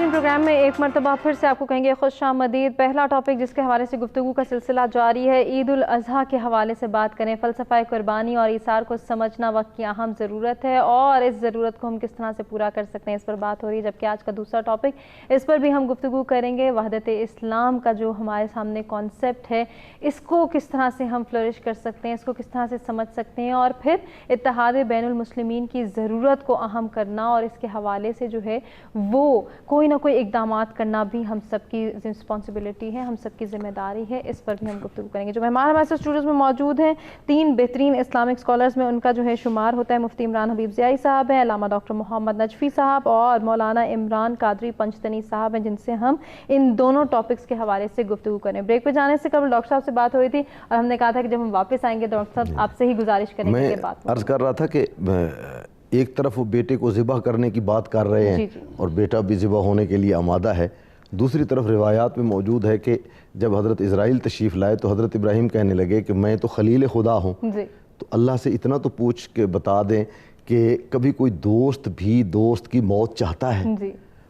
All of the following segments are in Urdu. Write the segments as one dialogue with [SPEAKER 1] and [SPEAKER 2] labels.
[SPEAKER 1] ناظرین پروگرام میں ایک مرتبہ پھر سے آپ کو کہیں گے خوش آمدید۔ پہلا ٹاپک جس کے حوالے سے گفتگو کا سلسلہ جاری ہے، عید الاضحیٰ کے حوالے سے بات کریں۔ فلسفہ قربانی اور ایثار کو سمجھنا وقت کی اہم ضرورت ہے اور اس ضرورت کو ہم کس طرح سے پورا کر سکتے ہیں، اس پر بات ہو رہی ہے۔ جبکہ آج کا دوسرا ٹاپک، اس پر بھی ہم گفتگو کریں گے، وحدت اسلام کا جو ہمارے سامنے کانسیپٹ ہے، اس کو کس طرح سے ہم فلرش کر سکتے ہیں، اس کو کس طرح سے سمجھ سکتے ہیں، اور پھر اتحاد بین المسلمین کی ضرورت کو اہم کرنا اور اس کے حوالے سے جو ہے وہ کوئی نہ کوئی اقدامات کرنا بھی ہم سب کی رسپانسبلٹی ہے، ہم سب کی ذمہ داری ہے۔ اس پر بھی ہم گفتگو کریں گے۔ جو مہمان ہمارے اسٹوڈیوز میں موجود ہیں، 3 بہترین اسلامک اسکالرز میں ان کا جو ہے شمار ہوتا ہے۔ مفتی عمران حبیب ضیائی صاحب ہیں، علامہ ڈاکٹر محمد نجفی صاحب اور مولانا عمران قادری پنجتنی صاحب ہیں، جن سے ہم ان دونوں ٹاپکس کے حوالے سے گفتگو کریں۔ بریک پہ جانے سے قبل ڈاکٹر صاحب سے بات ہو رہی تھی اور ہم نے کہا تھا کہ جب ہم واپس آئیں گے ڈاکٹر صاحب آپ سے ہی گزارش کریں گے کہ بات
[SPEAKER 2] میں عرض کر رہا تھا کہ ایک طرف وہ بیٹے کو ذبح کرنے کی بات کر رہے ہیں اور بیٹا بھی ذبح ہونے کے لیے آمادہ ہے، دوسری طرف روایات میں موجود ہے کہ جب حضرت اسرائیل تشریف لائے تو حضرت ابراہیم کہنے لگے کہ میں تو خلیل خدا ہوں، تو اللہ سے اتنا تو پوچھ کے بتا دیں کہ کبھی کوئی دوست بھی دوست کی موت چاہتا ہے؟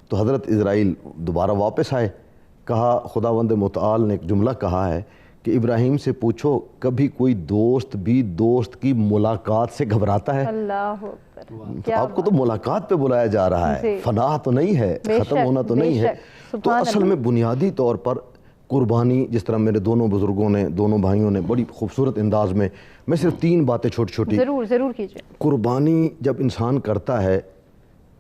[SPEAKER 2] تو حضرت اسرائیل دوبارہ واپس آئے، کہا خداوند متعال نے ایک جملہ کہا ہے کہ ابراہیم سے پوچھو کبھی کوئی دوست بھی دوست کی ملاقات سے گھبراتا ہے؟
[SPEAKER 1] اللہ
[SPEAKER 2] تو آپ کو تو ملاقات پہ بلایا جا رہا ہے، فناء تو نہیں ہے، ختم ہونا تو نہیں ہے۔ تو اصل میں بنیادی طور پر قربانی، جس طرح میرے دونوں بزرگوں نے، دونوں بھائیوں نے بڑی خوبصورت انداز میں صرف 3 باتیں چھوٹی چھوٹی
[SPEAKER 1] ضرور کیجئے۔
[SPEAKER 2] قربانی جب انسان کرتا ہے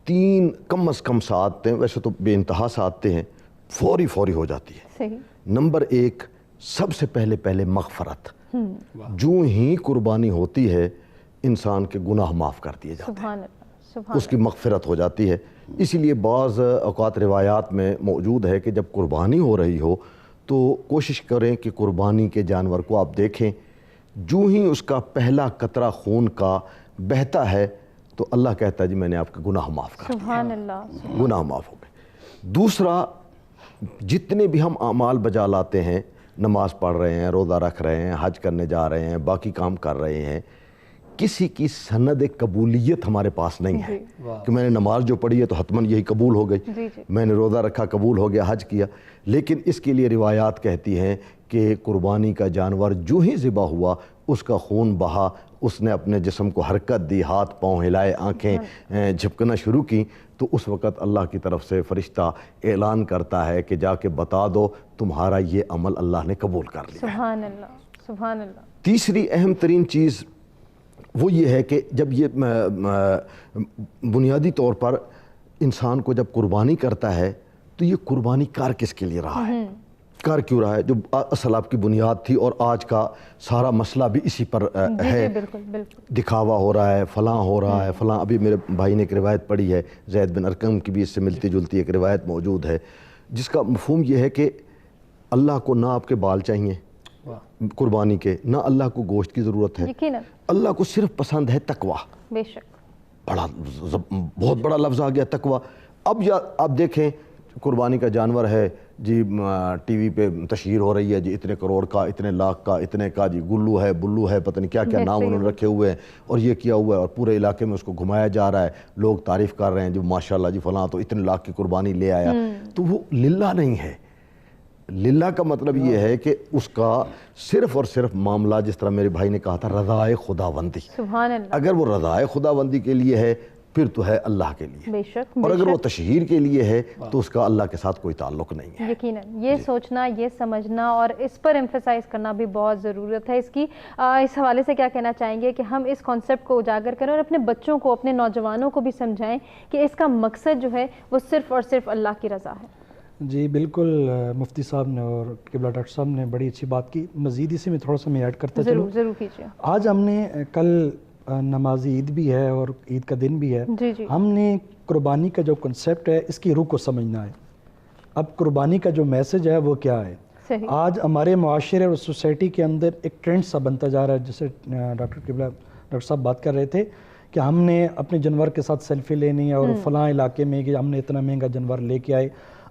[SPEAKER 2] 3 کم از کم سعادتیں، ویسے تو بے انتہا سعادتیں ہیں، فوری ہو جاتی ہے۔ نمبر 1، سب سے پہلے مغفرت۔ جو ہی قربانی ہوتی ہے انسان کے گناہ معاف کر دیے جاتے ہیں، اس کی مغفرت ہو جاتی ہے۔ اسی لیے بعض اوقات روایات میں موجود ہے کہ جب قربانی ہو رہی ہو تو کوشش کریں کہ قربانی کے جانور کو آپ دیکھیں، جو ہی اس کا پہلا قطرہ خون کا بہتا ہے تو اللہ کہتا ہے جی میں نے آپ کے گناہ معاف کر دیے، گناہ معاف ہو گئے۔ دوسرا، جتنے بھی ہم اعمال بجا لاتے ہیں، نماز پڑھ رہے ہیں، روزہ رکھ رہے ہیں، حج کرنے جا رہے ہیں، باقی کام کر رہے ہیں، کسی کی سند قبولیت ہمارے پاس نہیں ہے کہ میں نے نماز جو پڑھی ہے تو حتماً یہی قبول ہو گئی، میں نے روزہ رکھا قبول ہو گیا، حج کیا۔ لیکن اس کے لیے روایات کہتی ہیں کہ قربانی کا جانور جو ہی ذبح ہوا، اس کا خون بہا، اس نے اپنے جسم کو حرکت دی، ہاتھ پاؤں ہلائے، آنکھیں جھپکنا شروع کی، تو اس وقت اللہ کی طرف سے فرشتہ اعلان کرتا ہے کہ جا کے بتا دو تمہارا یہ عمل اللہ نے قبول کر لیا۔
[SPEAKER 1] سبحان اللہ، سبحان اللہ۔
[SPEAKER 2] تیسری اہم ترین چیز وہ یہ ہے کہ جب یہ بنیادی طور پر انسان کو جب قربانی کرتا ہے تو یہ قربانی کار کس کے لیے رہا ہے، کار کیوں رہا ہے، جو اصل آپ کی بنیاد تھی، اور آج کا سارا مسئلہ بھی اسی پر ہے۔ دکھاوا ہو رہا ہے، فلاں ہو رہا ہے، فلاں۔ ابھی میرے بھائی نے ایک روایت پڑھی ہے، زید بن ارقم کی بھی اس سے ملتی جلتی ایک روایت موجود ہے، جس کا مفہوم یہ ہے کہ اللہ کو نہ آپ کے بال چاہیے قربانی کے، نہ اللہ کو گوشت کی ضرورت ہے، اللہ کو صرف پسند ہے تقوی۔
[SPEAKER 1] بے شک،
[SPEAKER 2] بہت بڑا لفظ آ گیا تقوی۔ اب آپ دیکھیں قربانی کا جانور ہے جی، ٹی وی پہ تشہیر ہو رہی ہے جی، اتنے کروڑ کا، اتنے لاکھ کا، اتنے کا، جی گلو ہے، بلو ہے، پتہ نہیں کیا کیا نام انہوں نے رکھے ہوئے ہیں، اور یہ کیا ہوا ہے، اور پورے علاقے میں اس کو گھمایا جا رہا ہے، لوگ تعریف کر رہے ہیں جی ماشاءاللہ جی فلاں تو اتنے لاکھ کی قربانی لے آیا۔ تو وہ للہ نہیں ہے۔ للہ کا مطلب یہ ہے کہ اس کا صرف اور صرف معاملہ، جس طرح میرے بھائی نے کہا تھا، رضائے خداوندی۔
[SPEAKER 1] سبحان اللہ۔
[SPEAKER 2] اگر وہ رضائے خداوندی کے لیے ہے پھر تو ہے اللہ کے لیے،
[SPEAKER 1] بے شک،
[SPEAKER 2] اور اگر وہ تشہیر کے لیے ہے تو اس کا اللہ کے ساتھ کوئی تعلق نہیں ہے۔
[SPEAKER 1] یقیناً یہ سوچنا، یہ سمجھنا اور اس پر ایمفیسائز کرنا بھی بہت ضرورت ہے اس کی۔ اس حوالے سے کیا کہنا چاہیں گے کہ ہم اس کانسیپٹ کو اجاگر کریں اور اپنے بچوں کو، اپنے نوجوانوں کو بھی سمجھائیں کہ اس کا مقصد جو ہے وہ صرف اور صرف اللہ کی رضا ہے؟
[SPEAKER 3] جی بالکل، مفتی صاحب نے اور قبلہ ڈاکٹر صاحب نے بڑی اچھی بات کی۔ مزید اسی میں تھوڑا سا میں ایڈ کرتا چلوں۔
[SPEAKER 1] ضرور کیجیے۔
[SPEAKER 3] آج ہم نے، کل نماز عید بھی ہے اور عید کا دن بھی ہے، ہم نے قربانی کا جو کنسیپٹ ہے اس کی روح کو سمجھنا ہے۔ اب قربانی کا جو میسج ہے وہ کیا ہے؟ آج ہمارے معاشرے اور سوسائٹی کے اندر ایک ٹرینڈ سا بنتا جا رہا ہے، جیسے ڈاکٹر صاحب بات کر رہے تھے کہ ہم نے اپنے جانور کے ساتھ سیلفی لینی ہے اور فلاں علاقے میں کہ ہم نے اتنا مہنگا جانور لے کے آئے۔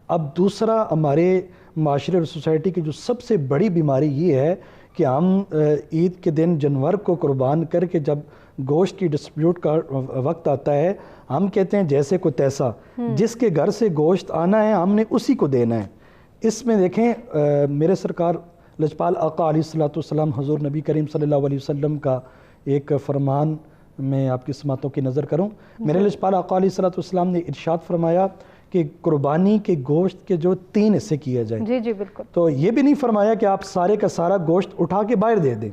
[SPEAKER 3] اب دوسرا، ہمارے معاشرے اور سوسائٹی کی جو سب سے بڑی بیماری یہ ہے کہ ہم عید کے دن جانور کو قربان کر کے جب گوشت کی ڈسپیوٹ کا وقت آتا ہے ہم کہتے ہیں جیسے کو تیسا، جس کے گھر سے گوشت آنا ہے ہم نے اسی کو دینا ہے۔ اس میں دیکھیں میرے سرکار لجپال آقا علیہ الصلوۃ والسلام حضور نبی کریم صلی اللہ علیہ وسلم کا ایک فرمان میں آپ کی سماعتوں کی نظر کروں۔ میرے لجپال آقا علیہ الصلوۃ والسلام نے ارشاد فرمایا کہ قربانی کے گوشت کے جو 3 حصے کیے جائیں۔
[SPEAKER 1] جی جی بالکل۔
[SPEAKER 3] تو یہ بھی نہیں فرمایا کہ آپ سارے کا سارا گوشت اٹھا کے باہر دے دیں۔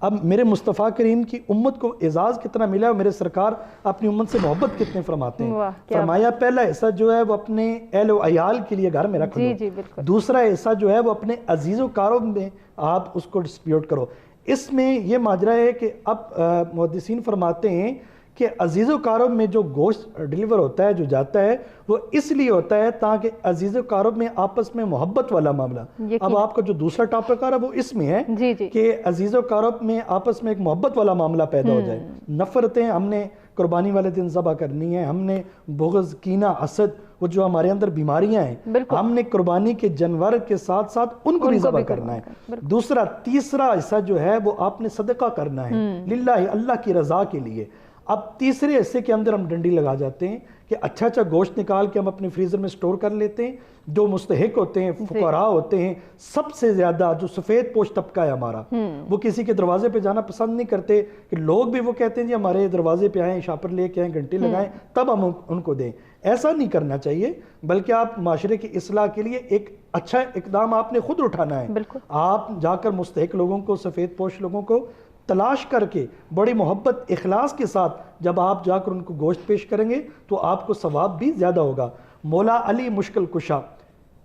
[SPEAKER 3] اب میرے مصطفیٰ کریم کی امت کو اعزاز کتنا ملا ہے، میرے سرکار اپنی امت سے محبت کتنے فرماتے ہیں۔ فرمایا پہلا حصہ جو ہے وہ اپنے اہل و عیال کے لیے گھر میں رکھ لو، دوسرا حصہ جو ہے وہ اپنے عزیز و کاروں میں آپ اس کو ڈسپیوٹ کرو۔ اس میں یہ ماجرا ہے کہ اب محدثین فرماتے ہیں کہ عزیز و کارب میں جو گوشت ڈیلیور ہوتا ہے، جو جاتا ہے، وہ اس لیے ہوتا ہے تاکہ عزیز و کارب میں آپس میں محبت والا معاملہ۔ اب آپ کا جو دوسرا ٹاپک آ رہا ہے وہ اس میں ہے کہ عزیز و کارب میں آپس میں ایک محبت والا معاملہ پیدا ہو جائے۔ نفرتیں ہم نے قربانی والے دن ذبح کرنی ہے، ہم نے بغض، کینہ، حسد، وہ جو ہمارے اندر بیماریاں ہیں، ہم نے قربانی کے جانور کے ساتھ ساتھ ان کو بھی ذبح کرنا ہے۔ دوسرا تیسرا حصہ جو ہے وہ آپ نے صدقہ کرنا ہے للہ، اللہ کی رضا کے لیے۔ اب تیسرے حصے کے اندر ہم ڈنڈی لگا جاتے ہیں کہ اچھا گوشت نکال کے ہم اپنے فریزر میں سٹور کر لیتے ہیں۔ جو مستحق ہوتے ہیں، فقراء ہوتے ہیں، سب سے زیادہ جو سفید پوش طبقہ ہے ہمارا، وہ کسی کے دروازے پہ جانا پسند نہیں کرتے کہ لوگ بھی وہ کہتے ہیں جی ہمارے دروازے پہ آئیں، شاپر لے کے آئیں، گھنٹی لگائیں تب ہم ان کو دیں۔ ایسا نہیں کرنا چاہیے، بلکہ آپ معاشرے کی اصلاح کے لیے ایک اچھا اقدام آپ نے خود اٹھانا ہے۔ آپ جا کر مستحق لوگوں کو، سفید پوش لوگوں کو تلاش کر کے بڑی محبت اخلاص کے ساتھ جب آپ جا کر ان کو گوشت پیش کریں گے تو آپ کو ثواب بھی زیادہ ہوگا۔ مولا علی مشکل کشا،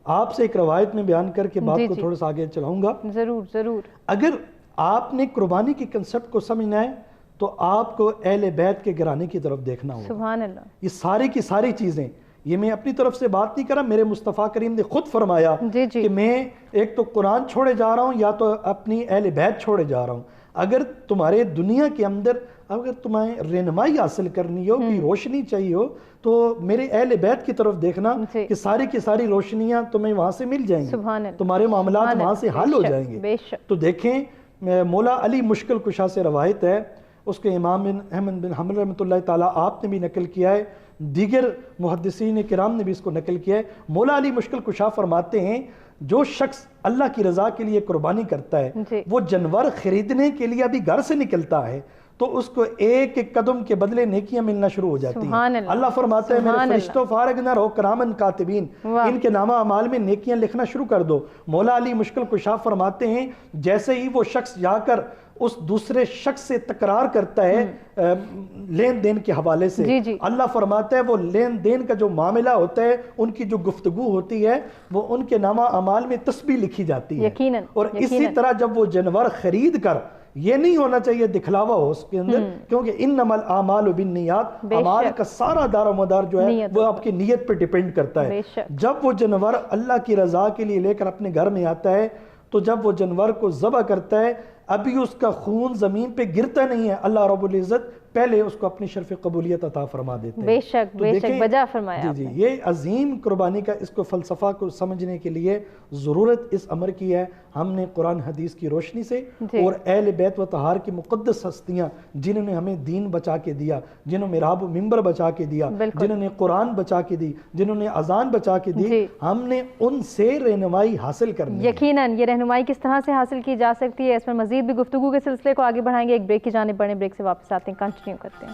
[SPEAKER 3] آپ سے ایک روایت میں بیان کر کے بات کو تھوڑا سا آگے چلاؤں گا۔
[SPEAKER 1] ضرور۔
[SPEAKER 3] اگر آپ نے قربانی کی کنسپٹ کو سمجھنا ہے تو آپ کو اہل بیت کے گھرانے کی طرف دیکھنا ہوگا۔
[SPEAKER 1] سبحان اللہ۔
[SPEAKER 3] یہ ساری کی ساری چیزیں، یہ میں اپنی طرف سے بات نہیں کر رہا، میرے مصطفیٰ کریم نے خود فرمایا کہ میں ایک تو قرآن چھوڑے جا رہا ہوں یا تو اپنی اہل بیت چھوڑے جا رہا ہوں۔ اگر تمہارے دنیا کے اندر اگر تمہیں رہنمائی حاصل کرنی ہو، کوئی روشنی چاہیے ہو، تو میرے اہل بیت کی طرف دیکھنا کہ ساری کی ساری روشنیاں تمہیں وہاں سے مل جائیں گی، تمہارے معاملات وہاں سے حل ہو جائیں گے۔ تو دیکھیں مولا علی مشکل کشا سے روایت ہے، اس کے امام بن احمد بن حنبل رحمۃ اللہ تعالیٰ آپ نے بھی نقل کیا ہے، دیگر محدثین کرام نے بھی اس کو نقل کیا ہے۔ مولا علی مشکل کشا فرماتے ہیں جو شخص اللہ کی رضا کے لیے قربانی کرتا ہے، وہ جانور خریدنے کے لیے ابھی گھر سے نکلتا ہے تو اس کو ایک ایک قدم کے بدلے نیکیاں ملنا شروع ہو جاتی ہیں۔ اللہ فرماتا ہے میرے فرشتوں فارغ نہ رہو کرامن کاتبین، ان کے نامہ اعمال میں نیکیاں لکھنا شروع کر دو۔ مولا علی مشکل کشا فرماتے ہیں جیسے ہی وہ شخص جا کر اس دوسرے شخص سے تکرار کرتا ہے لین دین کے حوالے سے، اللہ فرماتا ہے وہ لین دین کا جو معاملہ ہوتا ہے، ان کی جو گفتگو ہوتی ہے، وہ ان کے نامہ اعمال میں تسبیح لکھی جاتی ہے۔ اور اسی طرح جب وہ جانور خرید کر، یہ نہیں ہونا چاہیے دکھلاوا ہو اس کے اندر، کیونکہ انما الاعمال بالنیات، اعمال کا سارا دار و مدار جو ہے وہ آپ کی نیت پہ ڈیپینڈ کرتا ہے۔ جب وہ جانور اللہ کی رضا کے لیے لے کر اپنے گھر میں آتا ہے تو جب وہ جانور کو ذبح کرتا ہے، ابھی اس کا خون زمین پہ گرتا نہیں ہے، اللہ رب العزت پہلے اس کو اپنی شرف قبولیت عطا فرما دیتے ہیں۔
[SPEAKER 1] بے شک بجا فرمایا آپ نے۔
[SPEAKER 3] یہ عظیم قربانی کا اس کو فلسفہ کو سمجھنے کے لیے ضرورت اس امر کی ہے۔ ہم نے قرآن حدیث کی روشنی سے اور اہل بیت و طہار کی مقدس ہستیاں جنہوں نے ہمیں دین بچا کے دیا، جنہوں نے محراب و منبر بچا کے دیا، جنہوں نے قرآن بچا کے دی، جنہوں نے اذان بچا کے دی، ہم نے ان سے رہنمائی حاصل کرنی ہے۔
[SPEAKER 1] یقیناً یہ رہنمائی کس طرح سے حاصل کی جا سکتی ہے، اس میں مزید بھی گفتگو کے سلسلے کو آگے بڑھائیں گے۔ ایک بریک کی جانب بڑھیں، بریک سے واپس آتے ہیں، کنٹینیو کرتے ہیں۔